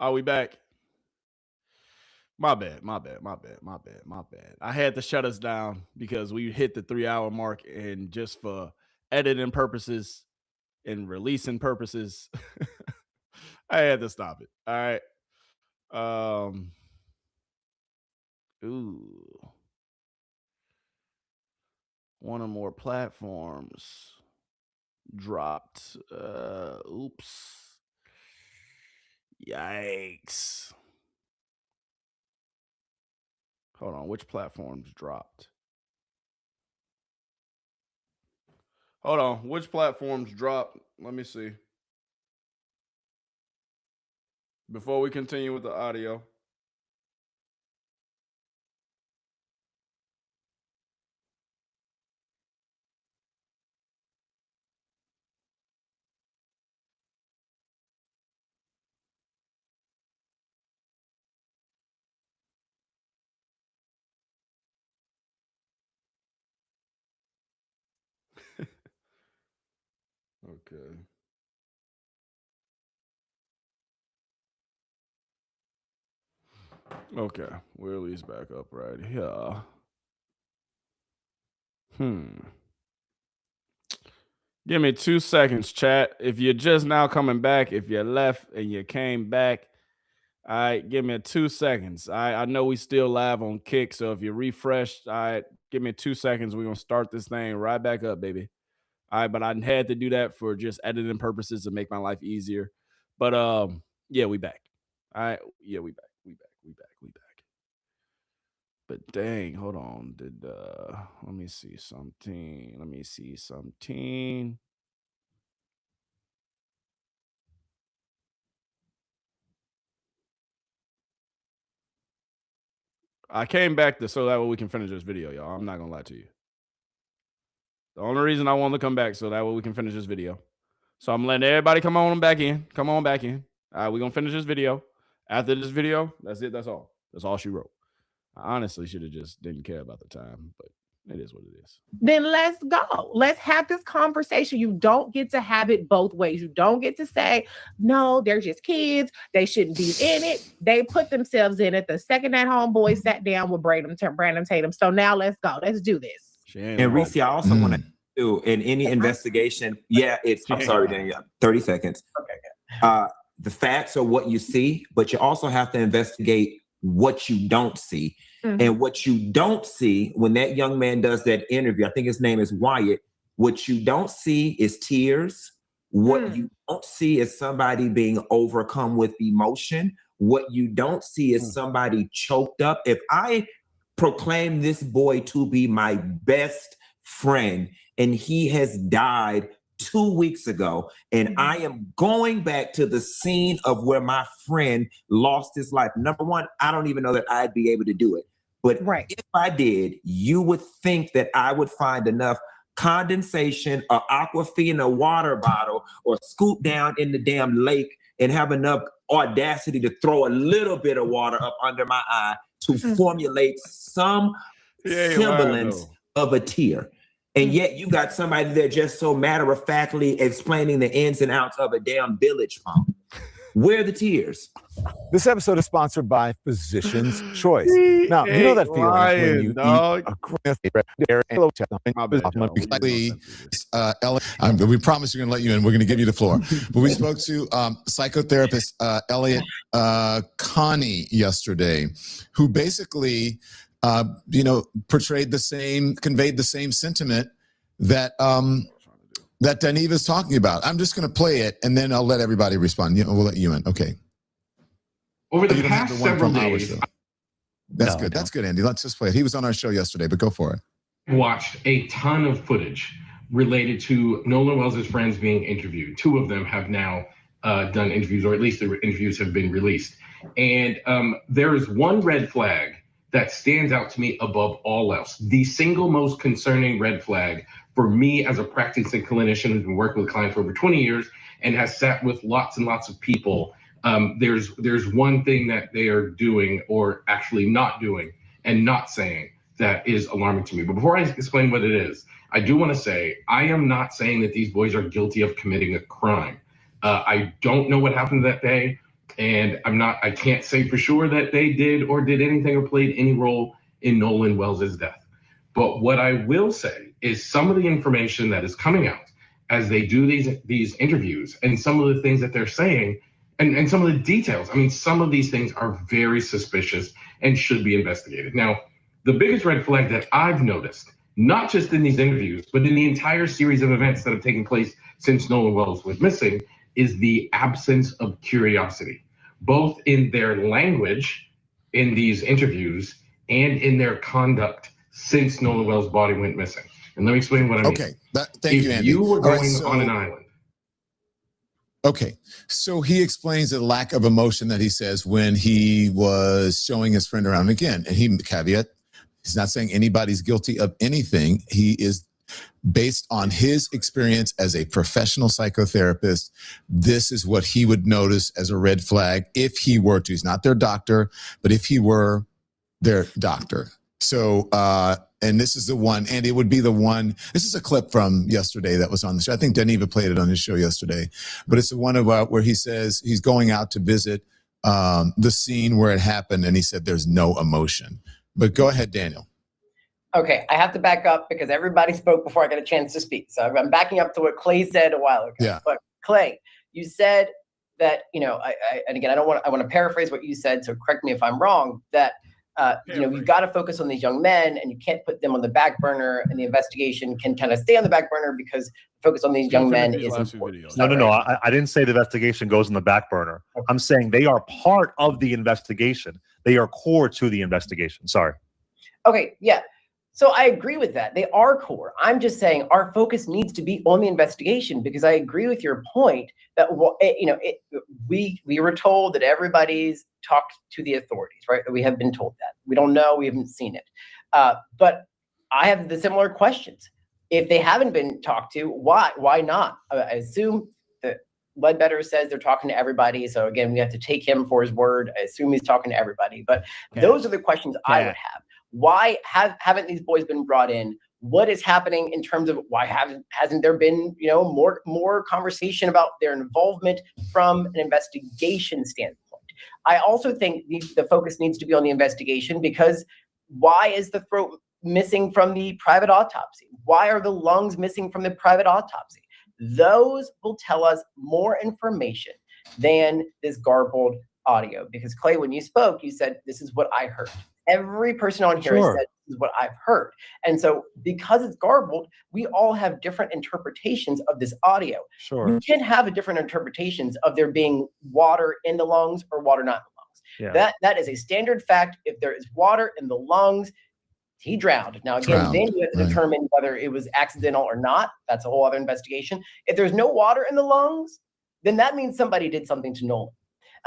Are we back? My bad. I had to shut us down because we hit the 3-hour mark, and just for editing purposes and releasing purposes, I had to stop it. All right. Ooh. One or more platforms dropped. Oops. Yikes. Hold on. Which platforms dropped? Hold on. Which platforms dropped? Let me see. Before we continue with the audio. Okay. Okay. Willie's back up right here. Give me 2 seconds, chat. If you're just now coming back, if you left and you came back, all right, give me 2 seconds. I know we still live on Kick, so if you refreshed, all right, give me 2 seconds. We're going to start this thing right back up, baby. All right, but I had to do that for just editing purposes to make my life easier. But yeah, we back. All right, yeah, we back. But dang, hold on. Let me see something. I came back so that way we can finish this video, y'all. I'm not gonna lie to you. The only reason I wanted to come back so that way we can finish this video. So I'm letting everybody come on back in. All right, we're gonna finish this video. After this video, that's it. That's all. That's all she wrote. I honestly should have just didn't care about the time, but it is what it is. Then let's go. Let's have this conversation. You don't get to have it both ways. You don't get to say, no, they're just kids. They shouldn't be in it. They put themselves in it the second that homeboy sat down with Brandon Tatum. So now let's go. Let's do this. And Reese, I also want to do in any investigation. Yeah, I'm sorry, Daniel. 30 seconds. Okay. The facts are what you see, but you also have to investigate what you don't see. And what you don't see when that young man does that interview, I think his name is Wyatt, what you don't see is tears. What you don't see is somebody being overcome with emotion. What you don't see is somebody choked up. If I proclaim this boy to be my best friend and he has died 2 weeks ago, and I am going back to the scene of where my friend lost his life. Number one, I don't even know that I'd be able to do it. But if I did, you would think that I would find enough condensation or Aquafina water bottle or scoop down in the damn lake and have enough audacity to throw a little bit of water up under my eye to formulate some semblance of a tear. And yet you got somebody that just so matter-of-factly explaining the ins and outs of a damn village pump. Where are the tears? This episode is sponsored by Physician's Choice. Now, you know that feeling when you eat a we promise we're going to let you in. We're going to give you the floor. But we spoke to psychotherapist Elliot Connie yesterday, who basically conveyed the same sentiment that that Danive is talking about. I'm just going to play it, and then I'll let everybody respond. We'll let you in. Okay. Over the past several days, that's good. That's good, Andy. Let's just play it. He was on our show yesterday, but go for it. Watched a ton of footage related to Nolan Wells' friends being interviewed. 2 of them have now done interviews, or at least the interviews have been released. And there is one red flag that stands out to me above all else. The single most concerning red flag for me as a practicing clinician who's been working with clients for over 20 years and has sat with lots and lots of people. There's one thing that they are doing or actually not doing and not saying that is alarming to me. But before I explain what it is, I do want to say, I am not saying that these boys are guilty of committing a crime. I don't know what happened that day. And I can't say for sure that they did or did anything or played any role in Nolan Wells' death. But what I will say is some of the information that is coming out as they do these interviews and some of the things that they're saying and some of the details. I mean, some of these things are very suspicious and should be investigated. Now, the biggest red flag that I've noticed, not just in these interviews, but in the entire series of events that have taken place since Nolan Wells was missing, is the absence of curiosity, both in their language in these interviews and in their conduct since Nolan Wells' body went missing. And let me explain what I mean. Okay, thank you, If Andy. you were All right, going on an island. Okay, so he explains the lack of emotion that he says when he was showing his friend around again. And he caveat, he's not saying anybody's guilty of anything. He is based on his experience as a professional psychotherapist. This is what he would notice as a red flag if he were to. He's not their doctor, but if he were their doctor. So, and this is the one, and it would be the one, this is a clip from yesterday that was on the show. I think Daniva played it on his show yesterday, but it's the one about where he says he's going out to visit the scene where it happened, and he said there's no emotion. But go ahead, Daniel. Okay, I have to back up because everybody spoke before I got a chance to speak. So I'm backing up to what Clay said a while ago. Yeah. But Clay, you said that, and again, I want to paraphrase what you said, so correct me if I'm wrong, that you've got to focus on these young men and you can't put them on the back burner, and the investigation can kind of stay on the back burner because focus on these young men is important. No. I didn't say the investigation goes on the back burner. Okay. I'm saying they are part of the investigation. They are core to the investigation. Sorry. Okay. Yeah. So I agree with that. They are core. I'm just saying our focus needs to be on the investigation, because I agree with your point that, we were told that everybody's talked to the authorities, right? We have been told that. We don't know. We haven't seen it. But I have the similar questions. If they haven't been talked to, why? Why not? I assume that Ledbetter says they're talking to everybody. So again, we have to take him for his word. I assume he's talking to everybody. But those are the questions I would have. Why haven't these boys been brought in? What is happening in terms of why hasn't there been more conversation about their involvement from an investigation standpoint? I also think the focus needs to be on the investigation, because why is the throat missing from the private autopsy? Why are the lungs missing from the private autopsy? Those will tell us more information than this garbled audio. Because Clay, when you spoke, you said, this is what I heard. Every person on here has said, this is what I've heard. And so because it's garbled, we all have different interpretations of this audio. Sure. We can have different interpretations of there being water in the lungs or water not in the lungs. Yeah. That is a standard fact. If there is water in the lungs, he drowned. Now, again, then you have to determine whether it was accidental or not. That's a whole other investigation. If there's no water in the lungs, then that means somebody did something to Nolan.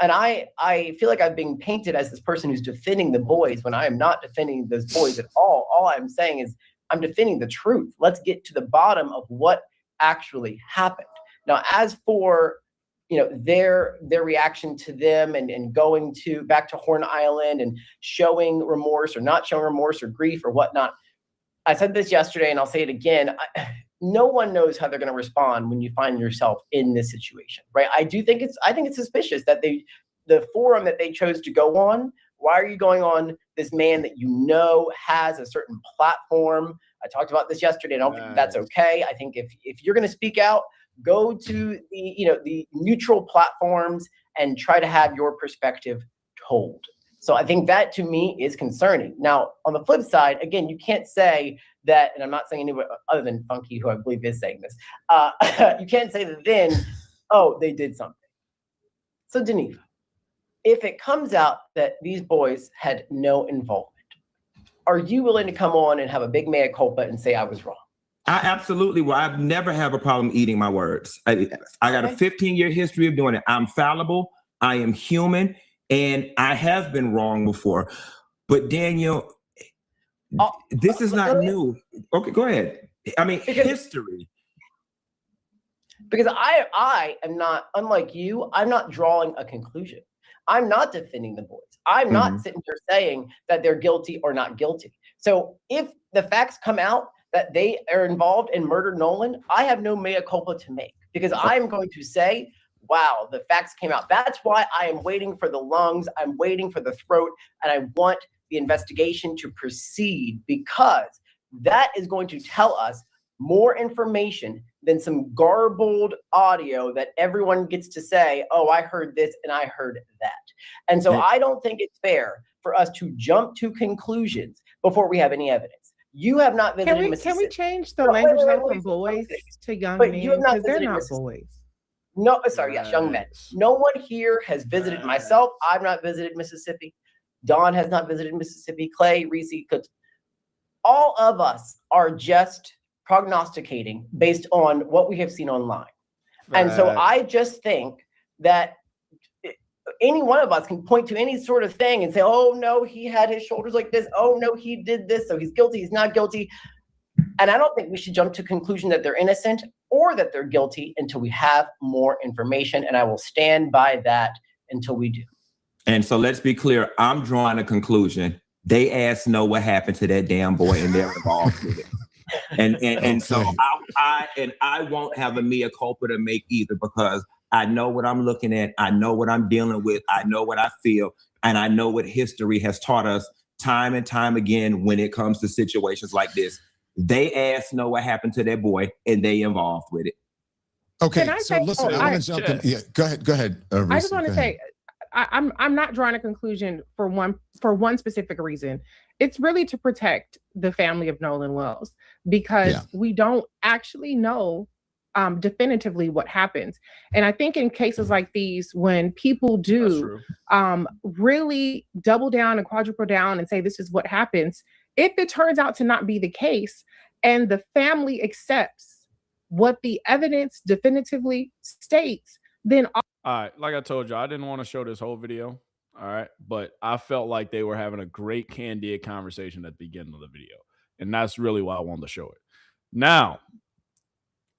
And I feel like I'm being painted as this person who's defending the boys when I am not defending those boys at all. All I'm saying is I'm defending the truth. Let's get to the bottom of what actually happened. Now, as for their reaction to them and going back to Horn Island and showing remorse or not showing remorse or grief or whatnot, I said this yesterday and I'll say it again. No one knows how they're going to respond when you find yourself in this situation, right? I think it's suspicious that the forum that they chose to go on. Why are you going on this man that has a certain platform? I talked about this yesterday, and I don't think that's okay. I think if you're going to speak out, go to the neutral platforms and try to have your perspective told. So I think that to me is concerning. Now, on the flip side, again, you can't say that, and I'm not saying anyone other than Funky, who I believe is saying this, you can't say that then, they did something. So Daniva, if it comes out that these boys had no involvement, are you willing to come on and have a big mea culpa and say I was wrong? I absolutely will. I've never have a problem eating my words. I got a 15-year history of doing it. I'm fallible. I am human. And I have been wrong before. But Daniel, this is not new. Okay, go ahead. I mean, history. Because I am not, unlike you, I'm not drawing a conclusion. I'm not defending the boys. I'm not sitting here saying that they're guilty or not guilty. So if the facts come out that they are involved in murder Nolan, I have no mea culpa to make, because I'm going to say wow, the facts came out. That's why I am waiting for the lungs. I'm waiting for the throat. And I want the investigation to proceed, because that is going to tell us more information than some garbled audio that everyone gets to say, oh, I heard this and I heard that. And so I don't think it's fair for us to jump to conclusions before we have any evidence. You have not visited Mississippi. Can we change the language from boys to young men? Because they're not boys. No, sorry, yes, young men. No one here has visited. Myself, I've not visited Mississippi. Dawn has not visited Mississippi. Clay, Reese, all of us are just prognosticating based on what we have seen online. And so I just think that any one of us can point to any sort of thing and say, oh no, he had his shoulders like this. Oh no, he did this. So he's guilty. He's not guilty. And I don't think we should jump to conclusion that they're innocent or that they're guilty until we have more information. And I will stand by that until we do. And so let's be clear. I'm drawing a conclusion. They asked know what happened to that damn boy, and they're involved with it. And so I won't have a mea culpa to make either, because I know what I'm looking at. I know what I'm dealing with. I know what I feel. And I know what history has taught us time and time again when it comes to situations like this. They asked know what happened to their boy, and they involved with it. Okay, so listen, I want to jump in. Yeah, go ahead. I just want to say, I'm not drawing a conclusion for one specific reason. It's really to protect the family of Nolan Wells, because we don't actually know definitively what happens. And I think in cases like these, when people do really double down and quadruple down and say this is what happens, if it turns out to not be the case and the family accepts what the evidence definitively states, then all right, like I told you, I didn't want to show this whole video. All right, but I felt like they were having a great candid conversation at the beginning of the video, and that's really why I wanted to show it. Now,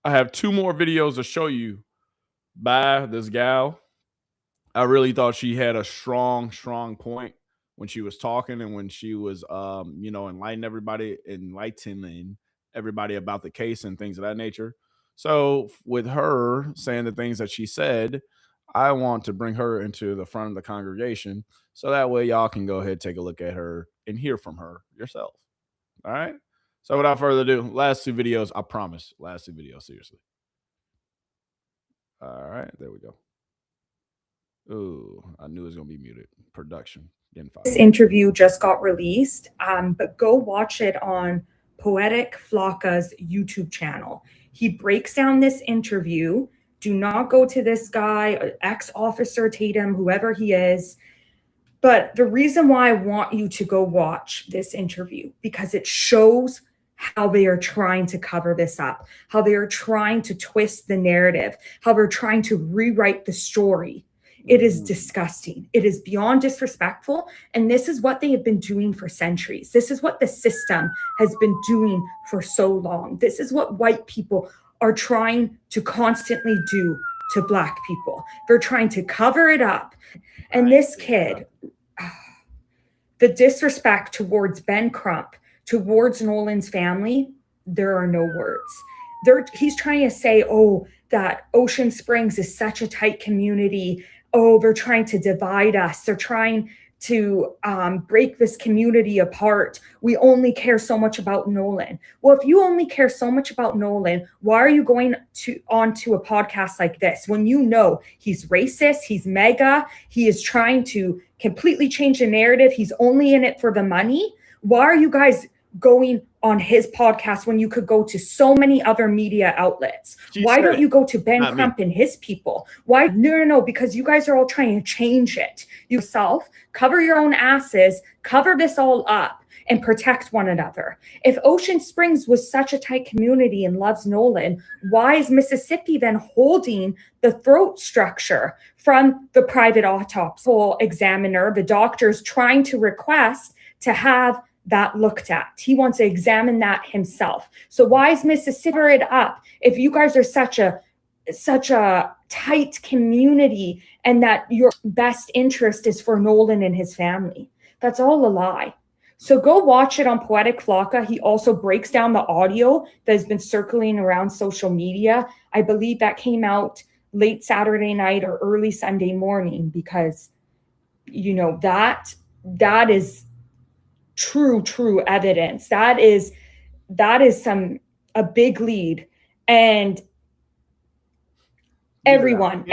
I have 2 more videos to show you by this gal. I really thought she had a strong point when she was talking and when she was, enlightening everybody about the case and things of that nature. So with her saying the things that she said, I want to bring her into the front of the congregation so that way y'all can go ahead, take a look at her and hear from her yourself. All right. So without further ado, last 2 videos, I promise. Last 2 videos, seriously. All right, there we go. Ooh, I knew it was going to be muted. Production. This interview just got released, but go watch it on Poetic Flocka's YouTube channel. He breaks down this interview. Do not go to this guy, ex-officer Tatum, whoever he is. But the reason why I want you to go watch this interview, because it shows how they are trying to cover this up, how they are trying to twist the narrative, how they're trying to rewrite the story. It is disgusting. It is beyond disrespectful. And this is what they have been doing for centuries. This is what the system has been doing for so long. This is what white people are trying to constantly do to Black people. They're trying to cover it up. And this kid, the disrespect towards Ben Crump, towards Nolan's family, there are no words. He's trying to say, oh, that Ocean Springs is such a tight community. Oh, they're trying to divide us. They're trying to break this community apart. We only care so much about Nolan. Well, if you only care so much about Nolan, why are you going onto a podcast like this when you know he's racist, he's mega, he is trying to completely change the narrative, he's only in it for the money? Why are you guys going on his podcast when you could go to so many other media outlets? Why don't you go to Ben Crump and his people? Why? No, because you guys are all trying to change it. Yourself, cover your own asses, cover this all up and protect one another. If Ocean Springs was such a tight community and loves Nolan, why is Mississippi then holding the throat structure from the private autopsy examiner, the doctors trying to request to have that looked at? He wants to examine that himself. So why is Mississippi it up if you guys are such a tight community and that your best interest is for Nolan and his family? That's all a lie. So go watch it on Poetic Flocka. He also breaks down the audio that has been circulating around social media. I believe that came out late Saturday night or early Sunday morning, because you know that is true evidence. That is a big lead. And everyone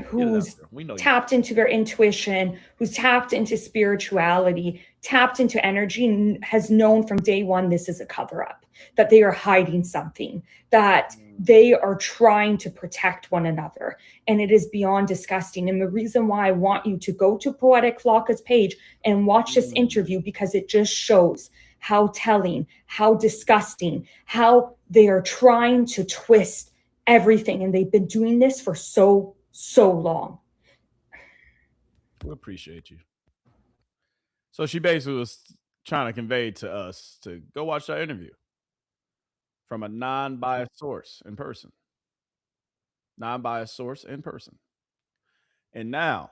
who's tapped into their intuition, who's tapped into spirituality, tapped into energy, has known from day one this is a cover-up, that they are hiding something, that they are trying to protect one another. And it is beyond disgusting. And the reason why I want you to go to Poetic Flocka's page and watch this interview, because it just shows how telling, how disgusting, how they are trying to twist everything. And they've been doing this for so long. We appreciate you. So she basically was trying to convey to us to go watch that interview from a non-biased source in person. Non-biased source in person. And now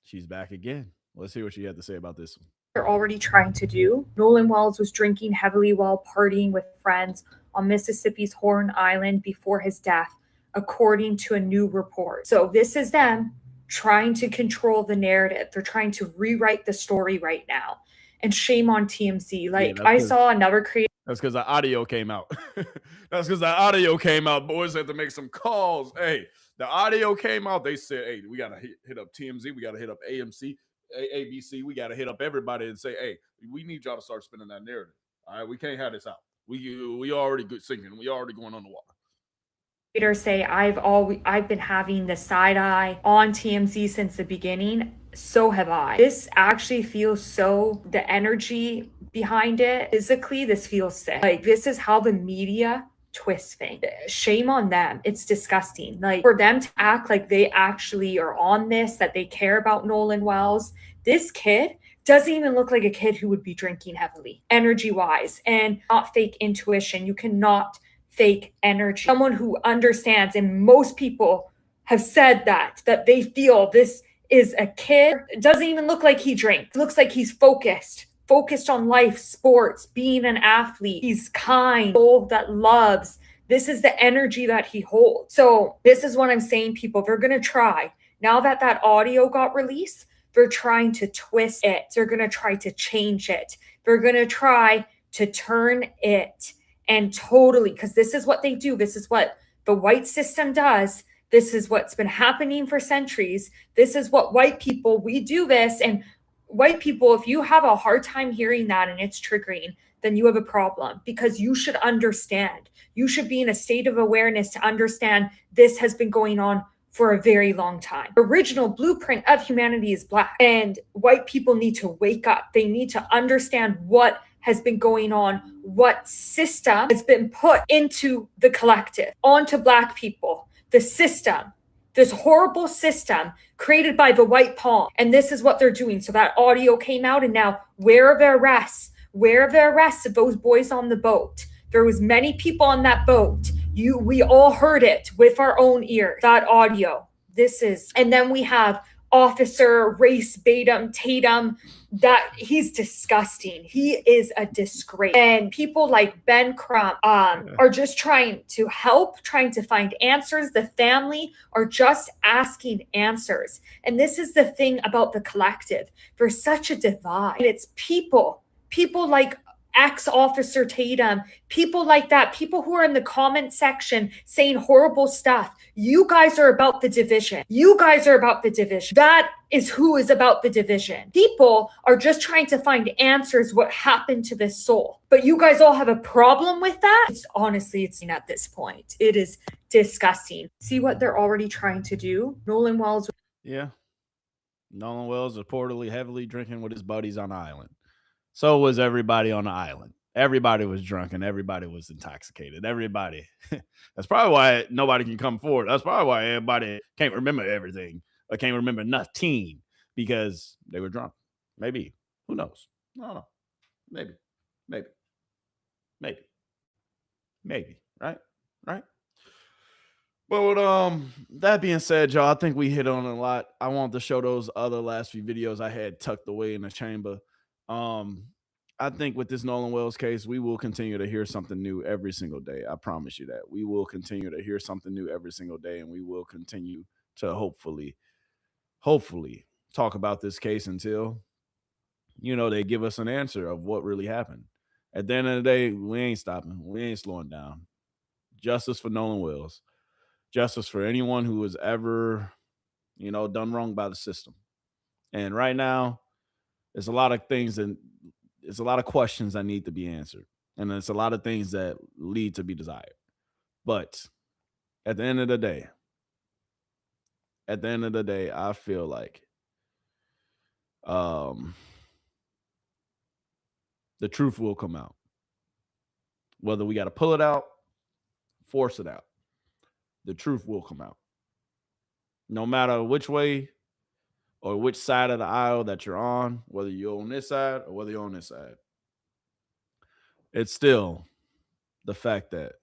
she's back again. Let's hear what she had to say about this one. They're already trying to do. Nolan Wells was drinking heavily while partying with friends on Mississippi's Horn Island before his death, according to a new report. So this is them trying to control the narrative. They're trying to rewrite the story right now. And shame on TMZ. Like, I saw another creator. That's because the audio came out. That's because the audio came out. Boys had to make some calls. Hey, the audio came out. They said, hey, we got to hit up TMZ. We got to hit up AMC, ABC. We got to hit up everybody and say, hey, we need y'all to start spinning that narrative. All right, we can't have this out. We already good sinking. We already going on the water. Say I've been having the side eye on TMZ since the beginning. So have I. This actually feels so, the energy behind it, physically, this feels sick. Like, this is how the media twists things. Shame on them. It's disgusting. Like, for them to act like they actually are on this, that they care about Nolan Wells. This kid doesn't even look like a kid who would be drinking heavily, energy-wise, and not fake intuition. You cannot fake energy. Someone who understands, and most people have said that they feel this is a kid. It doesn't even look like he drinks. It looks like he's focused on life, sports, being an athlete. He's kind, soul that loves. This is the energy that he holds. So this is what I'm saying, people. They're going to try. Now that audio got released, they're trying to twist it. They're going to try to change it. They're going to try to turn it. And totally, because this is what they do. This is what the white system does. This is what's been happening for centuries. This is what white people, we do this. And white people, if you have a hard time hearing that and it's triggering, then you have a problem, because you should understand. You should be in a state of awareness to understand this has been going on for a very long time. The original blueprint of humanity is Black, and white people need to wake up. They need to understand what has been going on, what system has been put into the collective, onto Black people. The system, this horrible system created by the white palm. And this is what they're doing. So that audio came out, and now where are the arrests? Where are the arrests of those boys on the boat? There was many people on that boat. We all heard it with our own ears, that audio. And then we have Officer Race Tatum, that he's disgusting. He is a disgrace. And people like Ben Crump are just trying to help, trying to find answers. The family are just asking answers. And this is the thing about the collective. There's such a divide. And it's people like ex-Officer Tatum, people like that, people who are in the comment section saying horrible stuff. You guys are about the division. You guys are about the division. That is who is about the division. People are just trying to find answers what happened to this soul. But you guys all have a problem with that? It's at this point. It is disgusting. See what they're already trying to do? Nolan Wells. Yeah. Nolan Wells reportedly heavily drinking with his buddies on the island. So was everybody on the island. Everybody was drunk and everybody was intoxicated. Everybody. That's probably why nobody can come forward. That's probably why everybody can't remember everything or can't remember nothing, because they were drunk. Maybe. Who knows? I don't know. Maybe. Right? But with that being said, y'all, I think we hit on a lot. I want to show those other last few videos I had tucked away in the chamber. I think with this Nolan Wells case, we will continue to hear something new every single day. I promise you that. We will continue to hear something new every single day, and we will continue to hopefully talk about this case until, they give us an answer of what really happened. At the end of the day, we ain't stopping. We ain't slowing down. Justice for Nolan Wells. Justice for anyone who was ever, done wrong by the system. And right now, there's a lot of things and it's a lot of questions that need to be answered. And there's a lot of things that lead to be desired. But at the end of the day, I feel like the truth will come out. Whether we got to pull it out, force it out, the truth will come out. No matter which way or which side of the aisle that you're on, whether you're on this side or whether you're on this side, it's still the fact that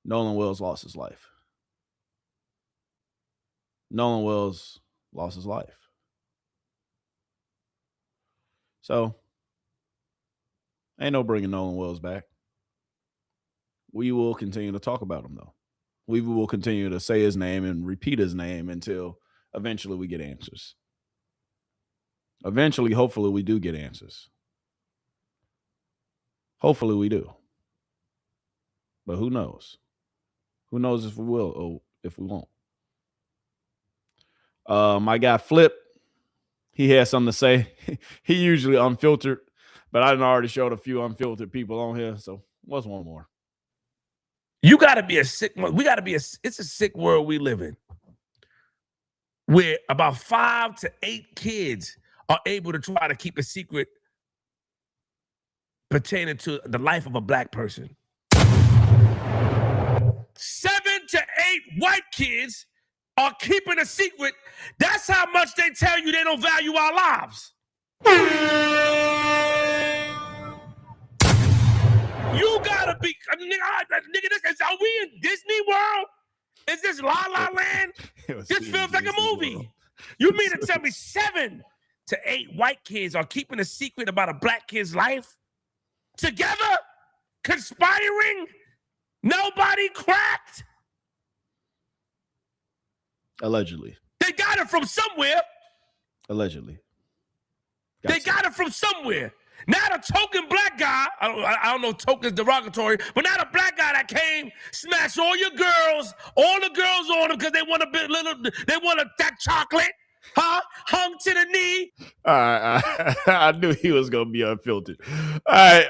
Nolan Wells lost his life. Nolan Wells lost his life. So, ain't no bringing Nolan Wells back. We will continue to talk about him, though. We will continue to say his name and repeat his name until eventually we get answers. Eventually, hopefully, we do get answers. Hopefully, we do. But who knows? Who knows if we will or if we won't? My guy Flip, he has something to say. He usually unfiltered, but I done already showed a few unfiltered people on here, so what's one more? You got to be a sick. It's a sick world we live in, where about 5 to 8 kids are able to try to keep a secret pertaining to the life of a black person. 7 to 8 white kids are keeping a secret. That's how much they tell you they don't value our lives. You gotta be, nigga, are we in Disney World? Is this La La Land? This feels like a movie. World. You mean to tell me 7 to 8 white kids are keeping a secret about a black kid's life? Together? Conspiring? Nobody cracked? Allegedly. They got it from somewhere. Allegedly. They got it from somewhere. Not a token black guy. I don't know, token's derogatory, but not a black guy that came, smashed all your girls, all the girls on them because they want they want that chocolate, huh? Hung to the knee. All right, I knew he was gonna be unfiltered. All right.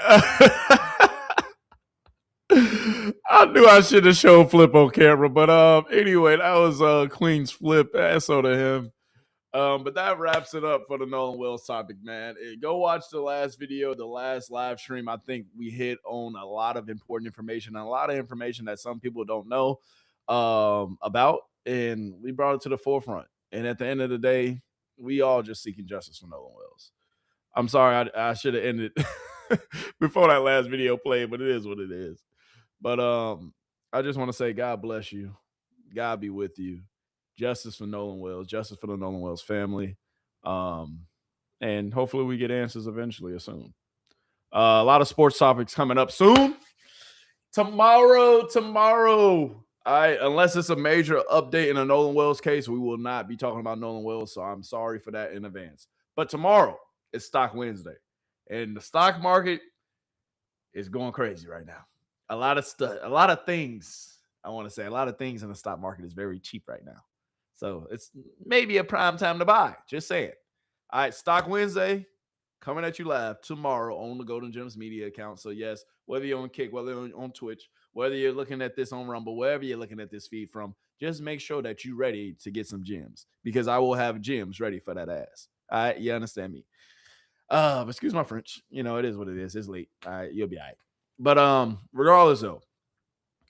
I knew I should have showed Flip on camera, but anyway, that was Queen's Flip. So to him. But that wraps it up for the Nolan Wells topic, man. Go watch the last video, the last live stream. I think we hit on a lot of important information and a lot of information that some people don't know about, and we brought it to the forefront. And at the end of the day, we all just seeking justice for Nolan Wells. I'm sorry, I should have ended before that last video played, but it is what it is. But I just want to say God bless you. God be with you. Justice for Nolan Wells, justice for the Nolan Wells family. And hopefully we get answers eventually or soon. A lot of sports topics coming up soon. Tomorrow. Unless it's a major update in a Nolan Wells case, we will not be talking about Nolan Wells, so I'm sorry for that in advance. But tomorrow is Stock Wednesday, and the stock market is going crazy right now. A lot of things in the stock market is very cheap right now. So it's maybe a prime time to buy. Just saying. All right, Stock Wednesday coming at you live tomorrow on the Golden Gemz Media account. So yes, whether you're on Kick, whether you're on Twitch, whether you're looking at this on Rumble, wherever you're looking at this feed from, just make sure that you're ready to get some gems, because I will have gems ready for that ass. All right, you understand me? Excuse my French. It is what it is. It's late. All right, you'll be all right. But regardless though,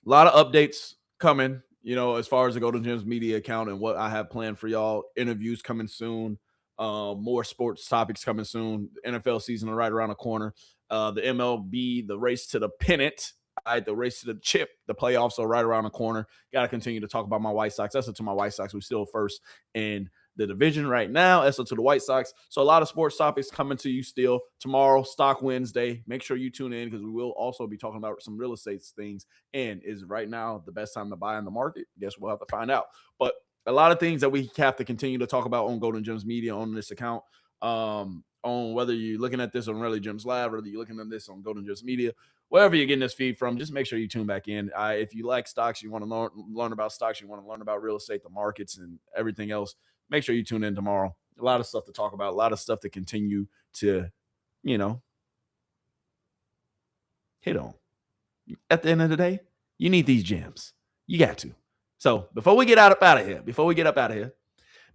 a lot of updates coming. As far as the Golden Gemz Media account and what I have planned for y'all, interviews coming soon, more sports topics coming soon. The NFL season is right around the corner. The MLB, the race to the pennant, the race to the chip, the playoffs are right around the corner. Got to continue to talk about my White Sox. That's up to my White Sox. We're still first in the division right now, SO to the White Sox. So a lot of sports topics coming to you still tomorrow, Stock Wednesday. Make sure you tune in because we will also be talking about some real estate things. And is right now the best time to buy in the market? Guess we'll have to find out. But a lot of things that we have to continue to talk about on Golden Gemz Media on this account. On whether you're looking at this on Really Gemz Live, whether you're looking at this on Golden Gemz Media, wherever you're getting this feed from, just make sure you tune back in. If you like stocks, you want to learn about stocks, you want to learn about real estate, the markets, and everything else, make sure you tune in tomorrow. A lot of stuff to talk about, a lot of stuff to continue to, hit on. At the end of the day, you need these gems. You got to. So before we get up out of here,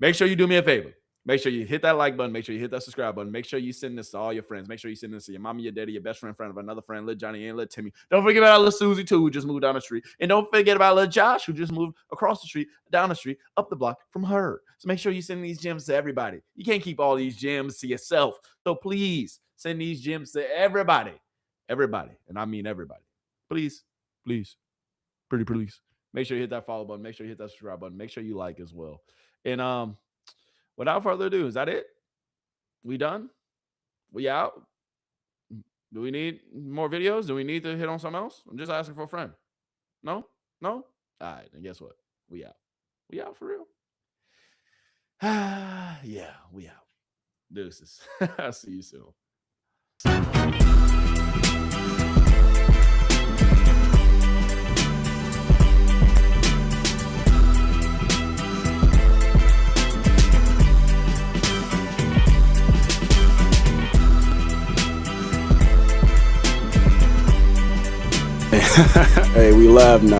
make sure you do me a favor. Make sure you hit that like button. Make sure you hit that subscribe button. Make sure you send this to all your friends. Make sure you send this to your mama, your daddy, your best friend of another friend, little Johnny and little Timmy. Don't forget about little Susie, too, who just moved down the street. And don't forget about little Josh, who just moved across the street, down the street, up the block from her. So make sure you send these gems to everybody. You can't keep all these gems to yourself. So please send these gems to everybody. Everybody. And I mean everybody. Please, please, pretty please. Make sure you hit that follow button. Make sure you hit that subscribe button. Make sure you like as well. And without further ado, is that it? We done? We out? Do we need more videos? Do we need to hit on something else? I'm just asking for a friend. No? All right, then guess what? We out. We out for real? Yeah, we out. Deuces. I'll see you soon. Hey, we live now.